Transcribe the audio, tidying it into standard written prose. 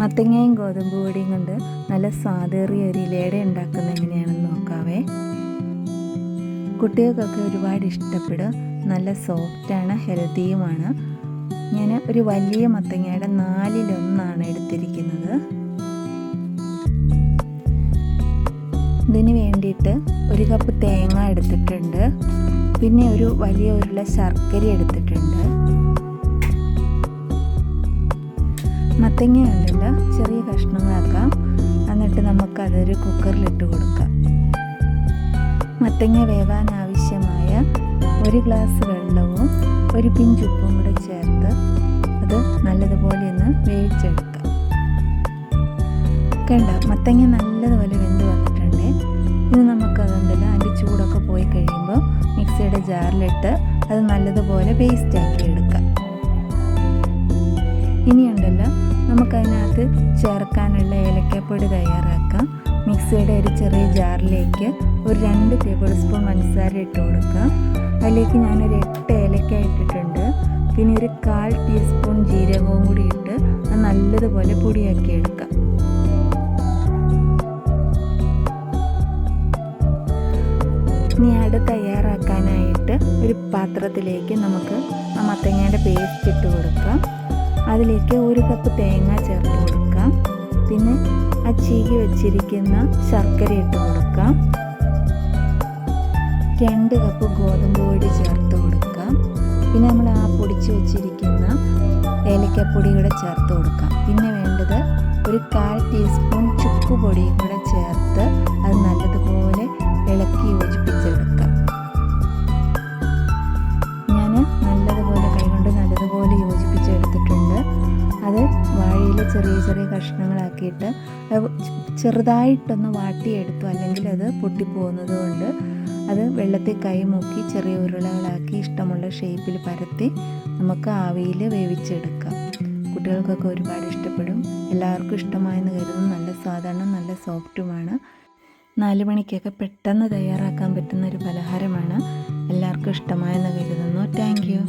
മത്തങ്ങയും ഗോതമ്പ് പൊടിയും കൊണ്ട് നല്ല സ്വാദേറിയ ഒരു ഇലയുടെ ഉണ്ടാക്കുന്നത് എങ്ങനെയാണെന്ന് നോക്കാവേ. കുട്ടികൾക്കൊക്കെ ഒരുപാട് ഇഷ്ടപ്പെടും. നല്ല സോഫ്റ്റാണ്, ഹെൽത്തിയുമാണ്. ഞാൻ ഒരു വലിയ മത്തങ്ങയുടെ 4/1 എടുത്തിരിക്കുന്നത്. ഇതിന് വേണ്ടിയിട്ട് 1 കപ്പ് തേങ്ങ എടുത്തിട്ടുണ്ട്. പിന്നെ ഒരു വലിയ ഉരുള ശർക്കര എടുത്തിട്ടുണ്ട്. മത്തങ്ങ ഉണ്ടല്ലോ ചെറിയ കഷ്ണങ്ങളാക്കാം. എന്നിട്ട് നമുക്കതൊരു കുക്കറിലിട്ട് കൊടുക്കാം. മത്തങ്ങ വേവാൻ ആവശ്യമായ 1 ഗ്ലാസ് വെള്ളവും 1 പിഞ്ച് ഉപ്പും കൂടെ ചേർത്ത് അത് നല്ലതുപോലെ ഒന്ന് വേവിച്ചെടുക്കാം. കണ്ട മത്തങ്ങ നല്ലതുപോലെ വെന്ത് വന്നിട്ടുണ്ട്. ഇനി നമുക്കതുണ്ടല്ലോ അതിൻ്റെ ചൂടൊക്കെ പോയി കഴിയുമ്പോൾ മിക്സിയുടെ ജാറിലിട്ട് അത് നല്ലതുപോലെ പേസ്റ്റാക്കി എടുക്കാം. ഇനിയുണ്ടല്ലോ നമുക്കതിനകത്ത് ചേർക്കാനുള്ള ഏലക്കാപ്പൊടി തയ്യാറാക്കാം. മിക്സിയുടെ ഒരു ചെറിയ ജാറിലേക്ക് ഒരു 2 ടേബിൾ സ്പൂൺ പഞ്ചസാര ഇട്ട് കൊടുക്കാം. അതിലേക്ക് ഞാനൊരു 8 ഏലക്ക ഇട്ടിട്ടുണ്ട്. പിന്നെ ഒരു 1/4 ടീസ്പൂൺ ജീരകവും കൂടി ഇട്ട് അത് നല്ലതുപോലെ പൊടിയാക്കി എടുക്കാം. ഇനി അട തയ്യാറാക്കാനായിട്ട് ഒരു പാത്രത്തിലേക്ക് നമുക്ക് ആ മത്തങ്ങയുടെ പേസ്റ്റ് ഇട്ട് കൊടുക്കാം. അതിലേക്ക് 1 കപ്പ് തേങ്ങ ചേർത്ത് കൊടുക്കാം. പിന്നെ ആ ചീകി വെച്ചിരിക്കുന്ന ശർക്കര ഇട്ട് കൊടുക്കാം. 2 കപ്പ് ഗോതമ്പ് പൊടി ചേർത്ത് കൊടുക്കാം. പിന്നെ നമ്മൾ ആ പൊടിച്ച് വെച്ചിരിക്കുന്ന ഏലക്കപ്പൊടി കൂടെ ചേർത്ത് കൊടുക്കാം. പിന്നെ വേണ്ടത് ഒരു 1/4 ടീസ്പൂൺ ചുക്ക് പൊടിയും കൂടെ ചേർത്ത് അത് നല്ലതുപോലെ ഇളക്കി യോജിപ്പിച്ചെടുക്കാം. ഞാൻ നല്ലതുപോലെ കൈകൊണ്ട് നല്ലതുപോലെ യോജിപ്പിച്ചെടുത്തിട്ടുണ്ട്. അത് വാഴയില ചെറിയ ചെറിയ കഷ്ണങ്ങളാക്കിയിട്ട് ചെറുതായിട്ടൊന്ന് വാട്ടിയെടുത്തു, അല്ലെങ്കിൽ അത് പൊട്ടിപ്പോകുന്നത് കൊണ്ട് അത് വെള്ളത്തിൽ കൈ മുക്കി ചെറിയ ഉരുളകളാക്കി ഇഷ്ടമുള്ള ഷേപ്പിൽ പരത്തി നമുക്ക് ആവിയിൽ വേവിച്ചെടുക്കാം. കുട്ടികൾക്കൊക്കെ ഒരുപാട് ഇഷ്ടപ്പെടും. എല്ലാവർക്കും ഇഷ്ടമായെന്ന് കരുതുന്നു. നല്ല സാധാരണ നല്ല സോഫ്റ്റുമാണ്. 4 മണിക്കൊക്കെ പെട്ടെന്ന് തയ്യാറാക്കാൻ പറ്റുന്ന ഒരു പലഹാരമാണ്. എല്ലാവർക്കും ഇഷ്ടമായെന്ന് കരുതുന്നു. Thank you.